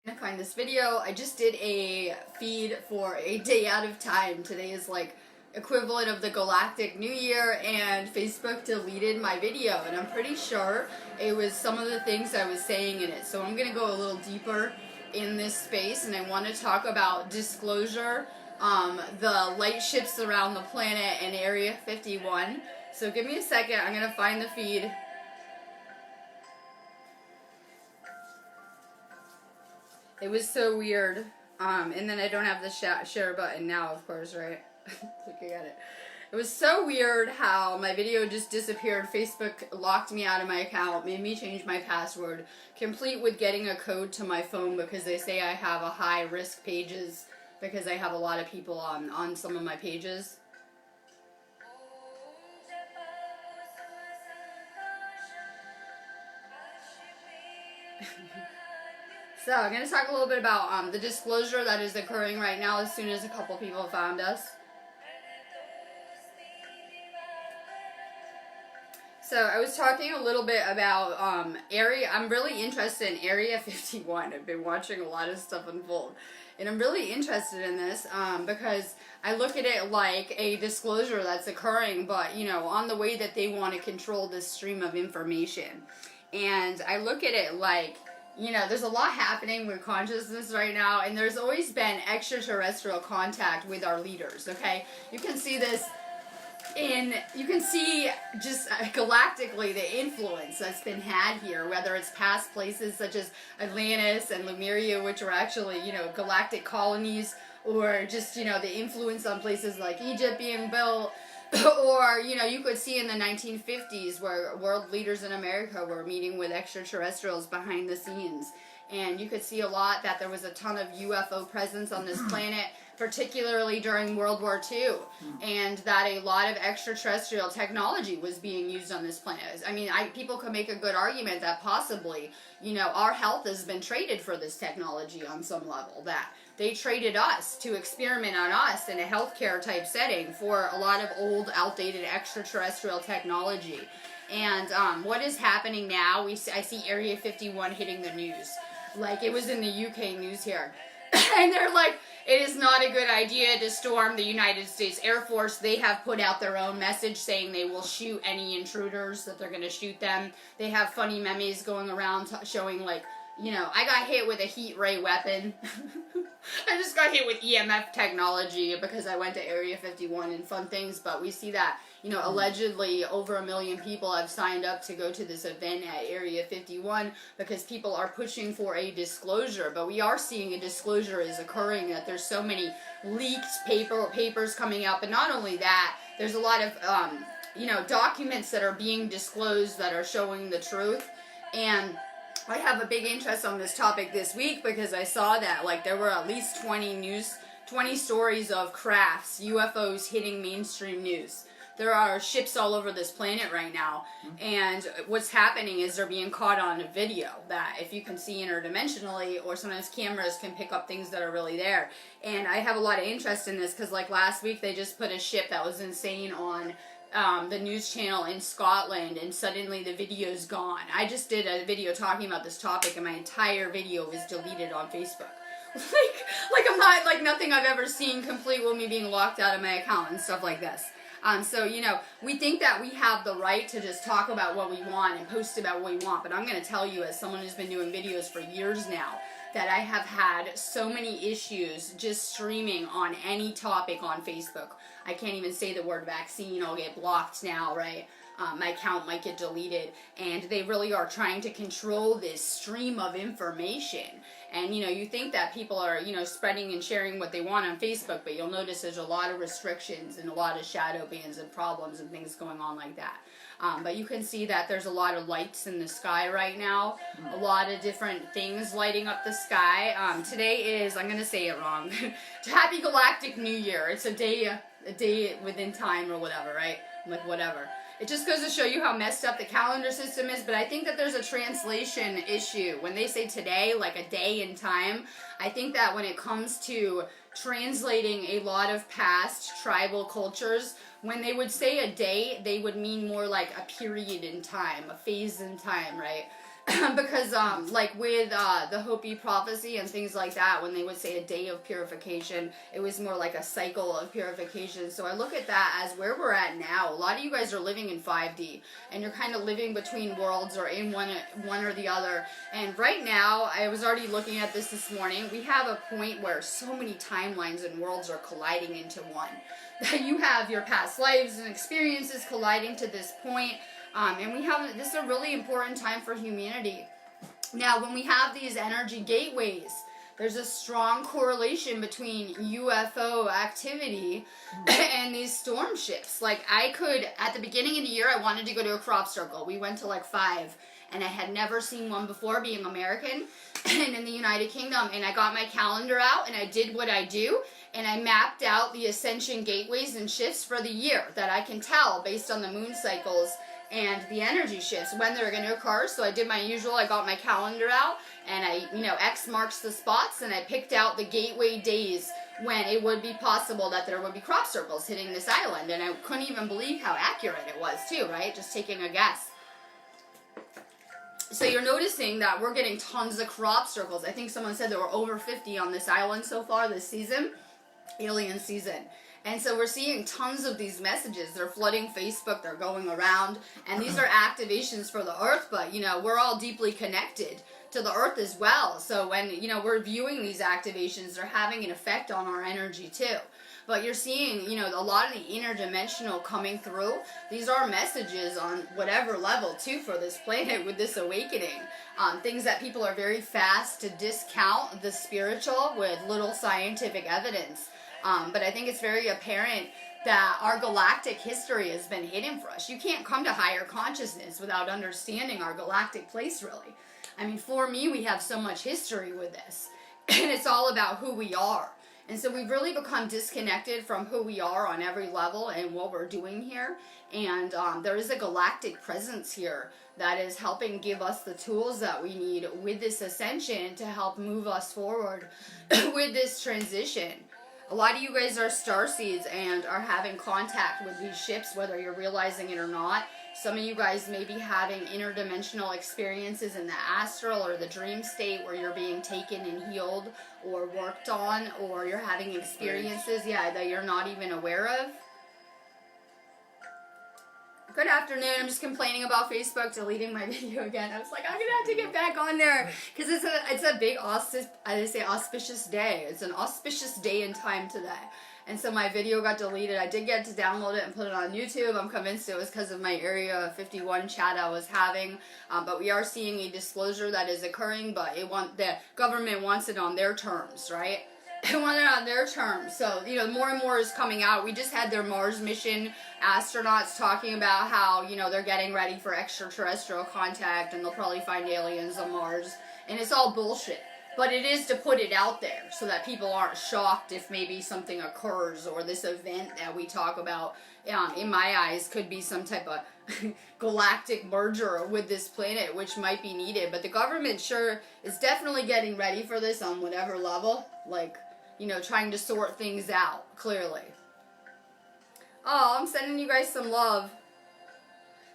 Gonna find this video. I just did a feed for a day out of time. Today is like equivalent of the Galactic New Year, and Facebook deleted my video, and I'm pretty sure it was some of the things I was saying in it. So I'm gonna go a little deeper in this space, and I want to talk about disclosure, the light ships around the planet, and Area 51. So give me a second. I'm gonna find the feed. It was so weird. And then I don't have the share button now, of course, right? Looking at it. It was so weird how my video just disappeared. Facebook locked me out of my account, made me change my password, complete with getting a code to my phone because they say I have a high risk pages because I have a lot of people on some of my pages. So I'm going to talk a little bit about the disclosure that is occurring right now as soon as a couple people found us. So I was talking a little bit about I'm really interested in Area 51. I've been watching a lot of stuff unfold. And I'm really interested in this because I look at it like a disclosure that's occurring, but, you know, on the way that they want to control this stream of information. And I look at it like, you know, there's a lot happening with consciousness right now, and there's always been extraterrestrial contact with our leaders, okay? You can see this you can see just galactically the influence that's been had here, whether it's past places such as Atlantis and Lemuria, which were actually, you know, galactic colonies, or just, you know, the influence on places like Egypt being built, or, you know, you could see in the 1950s where world leaders in America were meeting with extraterrestrials behind the scenes. And you could see a lot that there was a ton of UFO presence on this planet, particularly during World War II, and that a lot of extraterrestrial technology was being used on this planet. I mean, people could make a good argument that possibly, you know, our health has been traded for this technology on some level, that they traded us to experiment on us in a healthcare type setting for a lot of old, outdated extraterrestrial technology. And what is happening now, I see Area 51 hitting the news. Like, it was in the UK news here. And they're like, it is not a good idea to storm the United States Air Force. They have put out their own message saying they will shoot any intruders, that they're going to shoot them. They have funny memes going around showing, like, you know, I got hit with a heat ray weapon. I just got hit with EMF technology because I went to Area 51 and fun things, but we see that, you know, allegedly over 1 million people have signed up to go to this event at Area 51 because people are pushing for a disclosure, but we are seeing a disclosure is occurring, that there's so many leaked papers coming out, but not only that, there's a lot of, you know, documents that are being disclosed that are showing the truth. And I have a big interest on this topic this week because I saw that, like, there were at least 20 stories of crafts, UFOs hitting mainstream news. There are ships all over this planet right now, and what's happening is they're being caught on a video that if you can see interdimensionally, or sometimes cameras can pick up things that are really there. And I have a lot of interest in this because, like, last week they just put a ship that was insane on the news channel in Scotland, and suddenly the video's gone. I just did a video talking about this topic, and my entire video was deleted on Facebook. like I'm not, like, nothing I've ever seen complete with me being locked out of my account and stuff like this. So, you know, we think that we have the right to just talk about what we want and post about what we want, but I'm going to tell you, as someone who's been doing videos for years now, that I have had so many issues just streaming on any topic on Facebook. I can't even say the word vaccine. I'll get blocked now, right? My account might get deleted, and they really are trying to control this stream of information. And, you know, you think that people are, you know, spreading and sharing what they want on Facebook, but you'll notice there's a lot of restrictions and a lot of shadow bans and problems and things going on like that. But you can see that there's a lot of lights in the sky right now, a lot of different things lighting up the sky. Today is, I'm going to say it wrong, Happy Galactic New Year. It's a day within time or whatever, right? Like, whatever. It just goes to show you how messed up the calendar system is, but I think that there's a translation issue. When they say today, like a day in time, I think that when it comes to translating a lot of past tribal cultures, when they would say a day, they would mean more like a period in time, a phase in time, right? because like with the Hopi prophecy and things like that, when they would say a day of purification, it was more like a cycle of purification. So I look at that as where we're at now. A lot of you guys are living in 5D, and you're kind of living between worlds or in one or the other. And right now, I was already looking at this morning, we have a point where so many timelines and worlds are colliding into one. That you have your past lives and experiences colliding to this point. And this is a really important time for humanity. Now, when we have these energy gateways, there's a strong correlation between UFO activity and these storm shifts. Like, at the beginning of the year, I wanted to go to a crop circle. We went to like 5, and I had never seen one before, being American and in the United Kingdom. And I got my calendar out, and I did what I do, and I mapped out the ascension gateways and shifts for the year that I can tell based on the moon cycles and the energy shifts when they're going to occur. So I did my usual. I got my calendar out, and X marks the spots, and I picked out the gateway days when it would be possible that there would be crop circles hitting this island. And I couldn't even believe how accurate it was too, right? Just taking a guess. So you're noticing that we're getting tons of crop circles. I think someone said there were over 50 on this island so far this season, alien season. And so we're seeing tons of these messages. They're flooding Facebook, they're going around, and these are activations for the Earth, but, we're all deeply connected to the Earth as well. So when, we're viewing these activations, they're having an effect on our energy too. But you're seeing, a lot of the interdimensional coming through. These are messages on whatever level too for this planet with this awakening. Things that people are very fast to discount the spiritual with little scientific evidence. But I think it's very apparent that our galactic history has been hidden for us. You can't come to higher consciousness without understanding our galactic place, really. I mean, for me, we have so much history with this. And it's all about who we are. And so we've really become disconnected from who we are on every level and what we're doing here. And there is a galactic presence here that is helping give us the tools that we need with this ascension to help move us forward with this transition. A lot of you guys are starseeds and are having contact with these ships, whether you're realizing it or not. Some of you guys may be having interdimensional experiences in the astral or the dream state where you're being taken and healed or worked on, or you're having experiences, that you're not even aware of. Good afternoon. I'm just complaining about Facebook deleting my video again. I was like, I'm going to have to get back on there because it's a big, auspicious day. It's an auspicious day and time today. And so my video got deleted. I did get to download it and put it on YouTube. I'm convinced it was because of my Area 51 chat I was having. But we are seeing a disclosure that is occurring, but the government wants it on their terms, right? They want it on their terms. So, more and more is coming out. We just had their Mars mission astronauts talking about how, they're getting ready for extraterrestrial contact and they'll probably find aliens on Mars. And it's all bullshit. But it is to put it out there so that people aren't shocked if maybe something occurs, or this event that we talk about, in my eyes, could be some type of galactic merger with this planet, which might be needed. But the government sure is definitely getting ready for this on whatever level. Like, trying to sort things out, clearly. Oh, I'm sending you guys some love.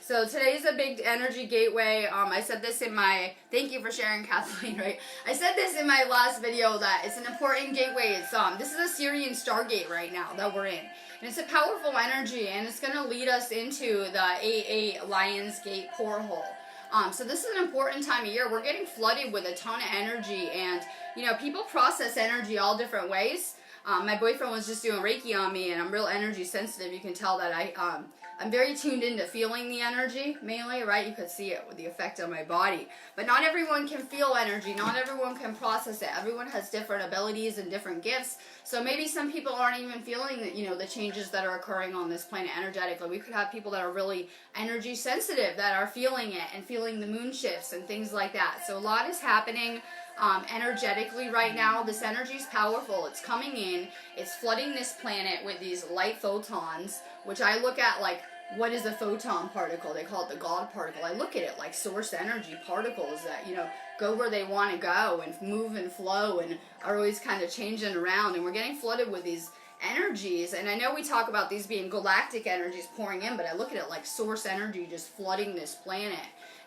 So today's a big energy gateway. I said this in my, thank you for sharing, Kathleen, right? I said this in my last video that it's an important gateway. It's this is a Sirian Stargate right now that we're in. And it's a powerful energy, and it's going to lead us into the AA Lionsgate porthole. So this is an important time of year. We're getting flooded with a ton of energy, and, people process energy all different ways. My boyfriend was just doing Reiki on me, and I'm real energy sensitive. You can tell that I'm very tuned into feeling the energy, mainly, right? You could see it with the effect on my body. But not everyone can feel energy. Not everyone can process it. Everyone has different abilities and different gifts. So maybe some people aren't even feeling the changes that are occurring on this planet energetically. We could have people that are really energy sensitive that are feeling it and feeling the moon shifts and things like that. So a lot is happening energetically right now. This energy is powerful. It's coming in. It's flooding this planet with these light photons, which I look at like, what is a photon particle? They call it the God particle. I look at it like source energy particles that, go where they want to go and move and flow and are always kind of changing around. And we're getting flooded with these energies. And I know we talk about these being galactic energies pouring in, but I look at it like source energy just flooding this planet.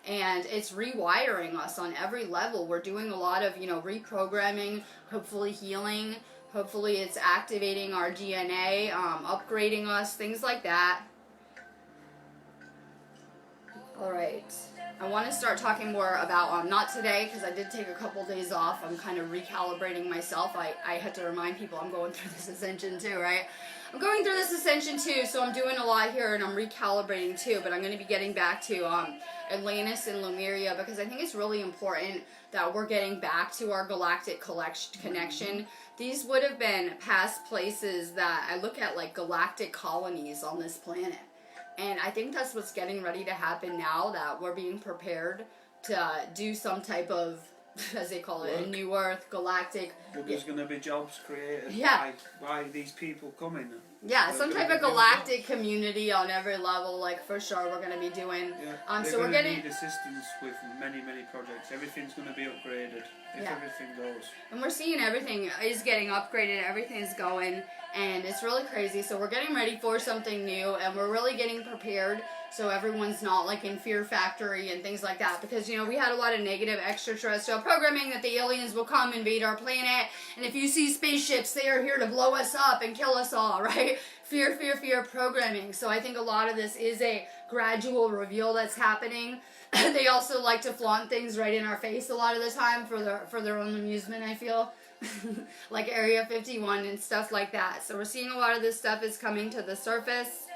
and it's rewiring us on every level. We're doing a lot of, you know, reprogramming, hopefully healing, hopefully it's activating our DNA, upgrading us, things like that. All right. I want to start talking more about, not today, because I did take a couple days off. I'm kind of recalibrating myself. I had to remind people I'm going through this ascension too, right? I'm going through this ascension too, so I'm doing a lot here and I'm recalibrating too, but I'm going to be getting back to Atlantis and Lemuria, because I think it's really important that we're getting back to our galactic connection. These would have been past places that I look at like galactic colonies on this planet. And I think that's what's getting ready to happen now, that we're being prepared to do some type of, as they call it, a new earth, galactic. But there's going to be jobs created by these people coming. Yeah, some type of galactic community on every level, like for sure we're going to be doing. Yeah, so we're getting need assistance with many projects. Everything's going to be upgraded if everything goes. And we're seeing everything is getting upgraded, everything's going, and it's really crazy. So we're getting ready for something new, and we're really getting prepared so everyone's not like in fear factory and things like that, because you know we had a lot of negative extraterrestrial programming that the aliens will come invade our planet, and if you see spaceships, they are here to blow us up and kill us all, right? Fear programming. So I think a lot of this is a gradual reveal that's happening. They also like to flaunt things right in our face a lot of the time for their own amusement, I feel. Like Area 51 and stuff like that. So we're seeing a lot of this stuff is coming to the surface.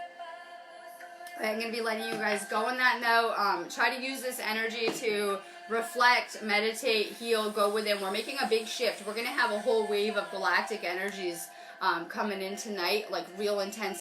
I'm going to be letting you guys go on that note. Try to use this energy to reflect, meditate, heal, go within. We're making a big shift. We're going to have a whole wave of galactic energies coming in tonight, like real intense